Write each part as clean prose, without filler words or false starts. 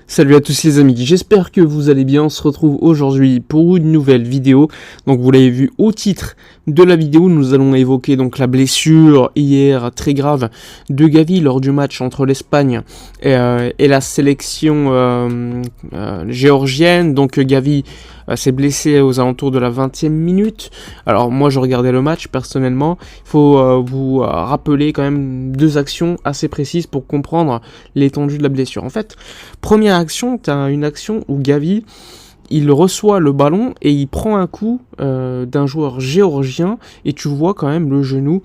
Salut à tous les amis, j'espère que vous allez bien. On se retrouve aujourd'hui pour une nouvelle vidéo. Donc vous l'avez vu au titre de la vidéo, nous allons évoquer donc la blessure hier très grave de Gavi lors du match entre l'Espagne et la sélection géorgienne. Donc Gavi s'est blessé aux alentours de la 20e minute. Alors moi je regardais le match personnellement. Il faut vous rappeler quand même deux actions assez précises pour comprendre l'étendue de la blessure. En fait, première action, tu as une action où Gavi, il reçoit le ballon et il prend un coup d'un joueur géorgien et tu vois quand même le genou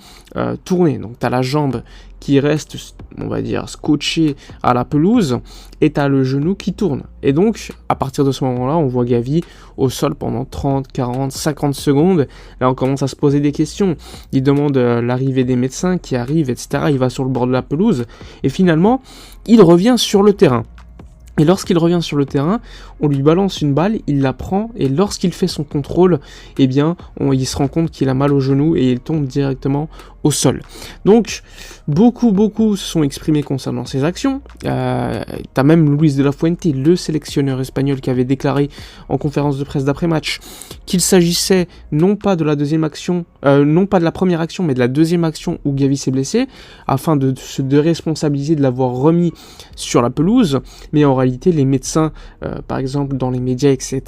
tourner. Donc tu as la jambe qui reste, on va dire, scotchée à la pelouse et tu as le genou qui tourne. Et donc, à partir de ce moment-là, on voit Gavi au sol pendant 30, 40, 50 secondes. Là, on commence à se poser des questions. Il demande l'arrivée des médecins qui arrivent, etc. Il va sur le bord de la pelouse et finalement, il revient sur le terrain. Et lorsqu'il revient sur le terrain, on lui balance une balle, il la prend, et lorsqu'il fait son contrôle, eh bien, il se rend compte qu'il a mal au genou et il tombe directement au sol. Donc, beaucoup se sont exprimés concernant ces actions. T'as même Luis de la Fuente, le sélectionneur espagnol, qui avait déclaré en conférence de presse d'après-match qu'il s'agissait non pas de la deuxième action, non pas de la première action, mais de la deuxième action où Gavi s'est blessé, afin de se déresponsabiliser de l'avoir remis sur la pelouse. Mais en réalité, les médecins, par exemple dans les médias, etc.,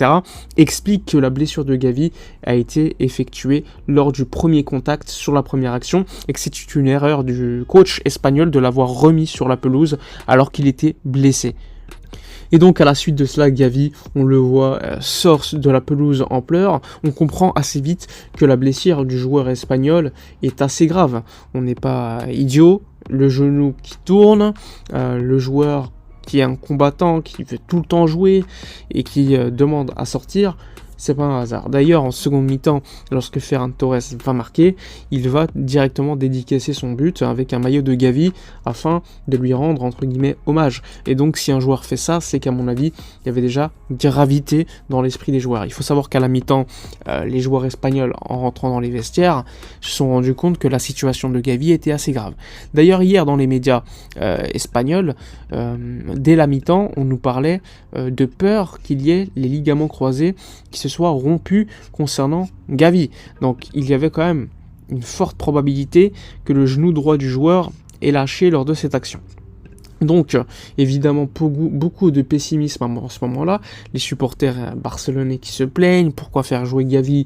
expliquent que la blessure de Gavi a été effectuée lors du premier contact sur la première action et que c'est une erreur du coach espagnol de l'avoir remis sur la pelouse alors qu'il était blessé. Et donc à la suite de cela, Gavi, on le voit, sort de la pelouse en pleurs. On comprend assez vite que la blessure du joueur espagnol est assez grave. On n'est pas idiot, le genou qui tourne, le joueur qui est un combattant, qui veut tout le temps jouer et qui demande à sortir, c'est pas un hasard. D'ailleurs, en seconde mi-temps, lorsque Ferran Torres va marquer, il va directement dédicacer son but avec un maillot de Gavi afin de lui rendre, entre guillemets, hommage. Et donc, si un joueur fait ça, c'est qu'à mon avis, il y avait déjà gravité dans l'esprit des joueurs. Il faut savoir qu'à la mi-temps, les joueurs espagnols, en rentrant dans les vestiaires, se sont rendus compte que la situation de Gavi était assez grave. D'ailleurs, hier, dans les médias espagnols, dès la mi-temps, on nous parlait de peur qu'il y ait les ligaments croisés qui se soient rompus concernant Gavi. Donc il y avait quand même une forte probabilité que le genou droit du joueur ait lâché lors de cette action. Donc, évidemment, beaucoup de pessimisme à ce moment-là. Les supporters barcelonais qui se plaignent, pourquoi faire jouer Gavi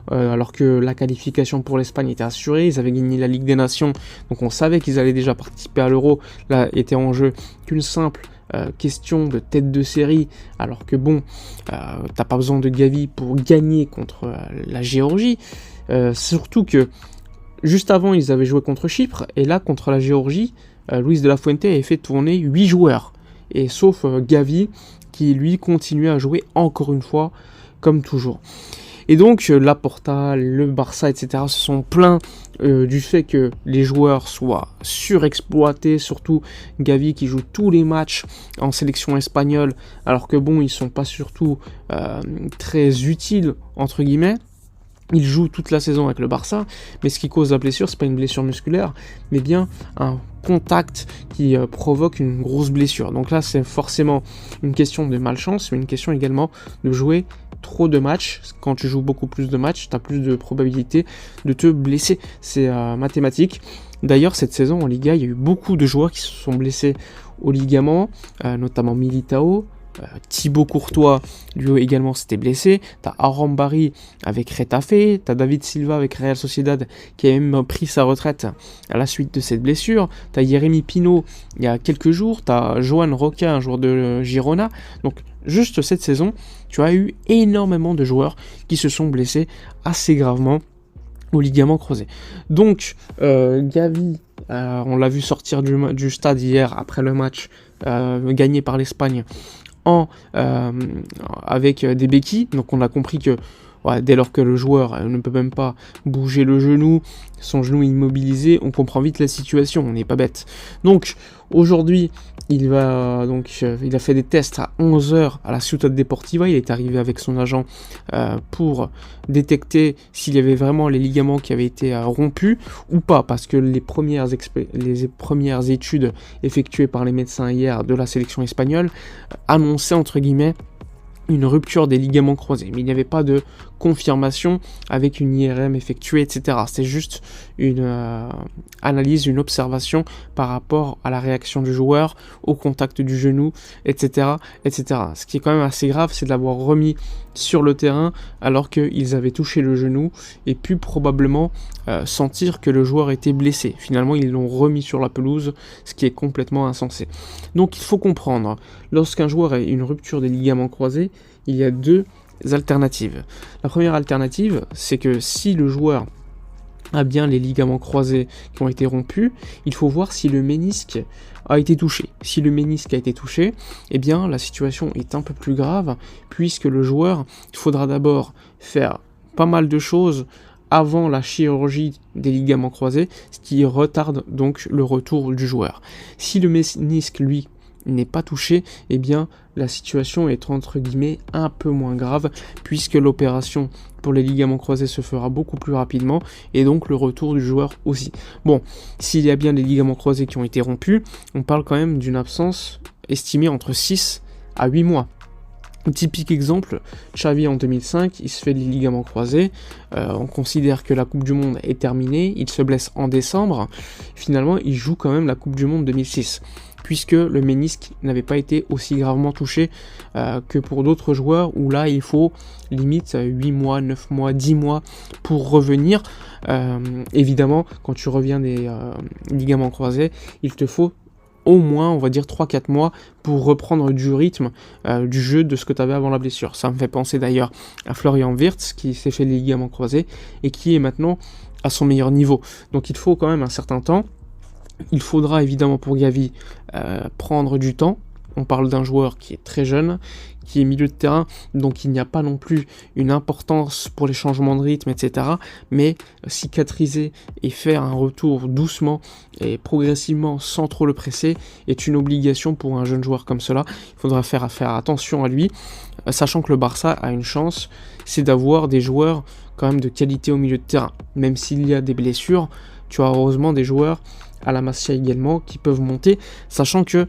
alors que la qualification pour l'Espagne était assurée, ils avaient gagné la Ligue des Nations, donc on savait qu'ils allaient déjà participer à l'Euro. Là, était en jeu qu'une simple question de tête de série, alors que bon, t'as pas besoin de Gavi pour gagner contre la Géorgie, surtout que juste avant ils avaient joué contre Chypre, et là contre la Géorgie, Luis de la Fuente avait fait tourner 8 joueurs, et sauf Gavi qui lui continuait à jouer encore une fois comme toujours. Et donc Laporta, le Barça, etc. se sont plaints du fait que les joueurs soient surexploités, surtout Gavi qui joue tous les matchs en sélection espagnole, alors que bon, ils sont pas surtout très utiles, entre guillemets. Il joue toute la saison avec le Barça, mais ce qui cause la blessure, c'est pas une blessure musculaire, mais bien un contact qui provoque une grosse blessure. Donc là, c'est forcément une question de malchance, mais une question également de jouer trop de matchs. Quand tu joues beaucoup plus de matchs, tu as plus de probabilité de te blesser. C'est mathématique. D'ailleurs, cette saison en Liga, il y a eu beaucoup de joueurs qui se sont blessés au ligament, notamment Militao. Thibaut Courtois, lui également s'était blessé. T'as Aaron Barry avec Retafe. T'as David Silva avec Real Sociedad qui a même pris sa retraite à la suite de cette blessure. T'as Jérémy Pino il y a quelques jours. T'as Joan Roca, un joueur de Girona. Donc juste cette saison, tu as eu énormément de joueurs qui se sont blessés assez gravement au ligament croisé. Donc Gavi, on l'a vu sortir du stade hier après le match gagné par l'Espagne avec des béquilles, donc on a compris que Ouais, dès lors que le joueur ne peut même pas bouger le genou, son genou immobilisé, on comprend vite la situation, on n'est pas bête. Donc aujourd'hui, il a fait des tests à 11h à la Ciutat Deportiva, il est arrivé avec son agent pour détecter s'il y avait vraiment les ligaments qui avaient été rompus ou pas, parce que les premières études effectuées par les médecins hier de la sélection espagnole annonçaient entre guillemets une rupture des ligaments croisés, mais il n'y avait pas de confirmation avec une IRM effectuée, etc. C'est juste une analyse, une observation par rapport à la réaction du joueur, au contact du genou, etc., etc. Ce qui est quand même assez grave, c'est de l'avoir remis sur le terrain alors qu'ils avaient touché le genou et pu probablement sentir que le joueur était blessé. Finalement, ils l'ont remis sur la pelouse, ce qui est complètement insensé. Donc il faut comprendre, lorsqu'un joueur a une rupture des ligaments croisés, il y a deux alternatives. La première alternative, c'est que si le joueur a bien les ligaments croisés qui ont été rompus, il faut voir si le ménisque a été touché. Si le ménisque a été touché, eh bien la situation est un peu plus grave, puisque le joueur, il faudra d'abord faire pas mal de choses avant la chirurgie des ligaments croisés, ce qui retarde donc le retour du joueur. Si le ménisque, lui, n'est pas touché, eh bien la situation est entre guillemets un peu moins grave, puisque l'opération pour les ligaments croisés se fera beaucoup plus rapidement, et donc le retour du joueur aussi. Bon, s'il y a bien les ligaments croisés qui ont été rompus, on parle quand même d'une absence estimée entre 6 à 8 mois. Un typique exemple, Xavi en 2005, il se fait les ligaments croisés, on considère que la Coupe du Monde est terminée, il se blesse en décembre, finalement il joue quand même la Coupe du Monde 2006, puisque le ménisque n'avait pas été aussi gravement touché que pour d'autres joueurs, où là il faut limite 8 mois, 9 mois, 10 mois pour revenir. Évidemment, quand tu reviens des ligaments croisés, il te faut au moins, on va dire 3-4 mois pour reprendre du rythme du jeu de ce que tu avais avant la blessure. Ça me fait penser d'ailleurs à Florian Wirtz qui s'est fait les ligaments croisés et qui est maintenant à son meilleur niveau. Donc il faut quand même un certain temps. Il faudra évidemment pour Gavi prendre du temps. On parle d'un joueur qui est très jeune, qui est milieu de terrain, donc il n'y a pas non plus une importance pour les changements de rythme, etc. Mais cicatriser et faire un retour doucement et progressivement sans trop le presser est une obligation pour un jeune joueur comme cela. Il faudra faire attention à lui, sachant que le Barça a une chance, c'est d'avoir des joueurs quand même de qualité au milieu de terrain. Même s'il y a des blessures, tu as heureusement des joueurs à la Masia également qui peuvent monter, sachant que